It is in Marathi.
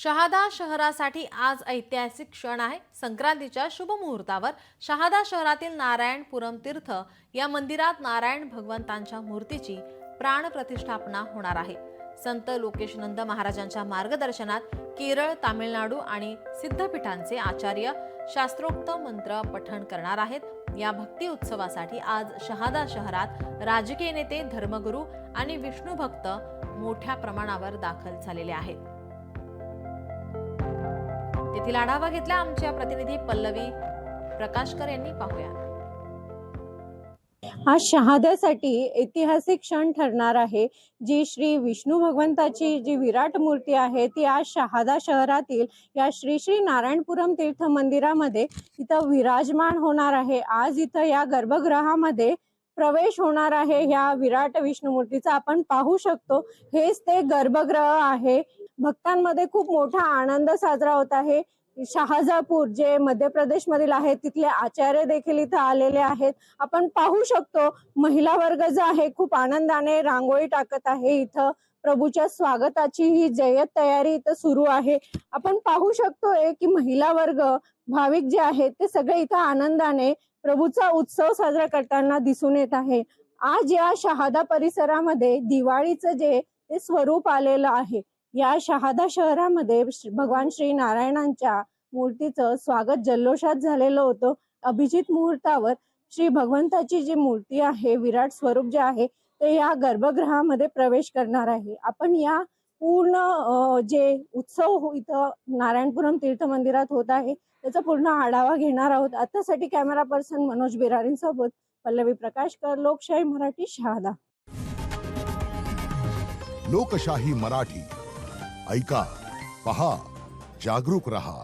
शहादा शहरासाठी आज ऐतिहासिक क्षण आहे। संक्रांतीच्या शुभ मुहूर्तावर शहादा शहरातील नारायणपुरम तीर्थ या मंदिरात नारायण भगवंतांच्या मूर्तीची प्राण प्रतिष्ठापना होणार आहे। संत लोकेशानंद महाराजांच्या मार्गदर्शनात केरळ, तामिळनाडू आणि सिद्धपीठांचे आचार्य शास्त्रोक्त मंत्र पठण करणार आहेत। या भक्ती उत्सवासाठी आज शहादा शहरात राजकीय नेते, धर्मगुरू आणि विष्णू भक्त मोठ्या प्रमाणावर दाखल झालेले आहेत। तेथील आढावा घेतला आमच्या प्रतिनिधी पल्लवी प्रकाशकर यांनी। पाहूया। आज शहाद्यासाठी ऐतिहासिक क्षण ठरणार आहे। जी श्री विष्णू भगवंताची जी विराट मूर्ती आहे ती आज शहादा शहरातील या श्री श्री नारायणपुरम तीर्थ मंदिरामध्ये इथं विराजमान होणार आहे। आज इथं या गर्भगृहामध्ये प्रवेश होणार आहे। ह्या विराट विष्णू मूर्तीचा आपण पाहू शकतो, हेच ते गर्भगृह आहे। भक्तांमध्ये खूप मोठा आनंद साजरा होत आहे। शहाजापूर जे मध्य प्रदेश मधील आहे तिथले आचार्य देखील इथं आलेले आहेत। आपण पाहू शकतो महिला वर्ग जो आहे खूप आनंदाने रांगोळी टाकत आहे। इथं प्रभूच्या स्वागताची ही जय्यत तयारी इथं सुरू आहे। आपण पाहू शकतोय की महिला वर्ग, भाविक जे आहेत ते सगळे इथं आनंदाने प्रभूचा उत्सव साजरा करताना दिसून येत आहे। आज या शहादा परिसरामध्ये दिवाळीचं जे स्वरूप आलेलं आहे। या शहादा शहरामध्ये भगवान श्री नारायणांच्या मूर्तीचं स्वागत जल्लोषात झालेलं होतं। अभिजित मुहूर्तावर श्री भगवंताची जी मूर्ती आहे, विराट स्वरूप जे आहे ते या गर्भगृहामध्ये प्रवेश करणार आहे। आपण या पूर्ण जे उत्सव इथं नारायणपुरम तीर्थ मंदिरात होत आहे त्याचा पूर्ण आढावा घेणार आहोत। आतासाठी कॅमेरा पर्सन मनोज बिरारींसोबत पल्लवी प्रकाशकर, लोकशाही मराठी, शहादा। लोकशाही मराठी ऐका, पहा, जागरूक रहा।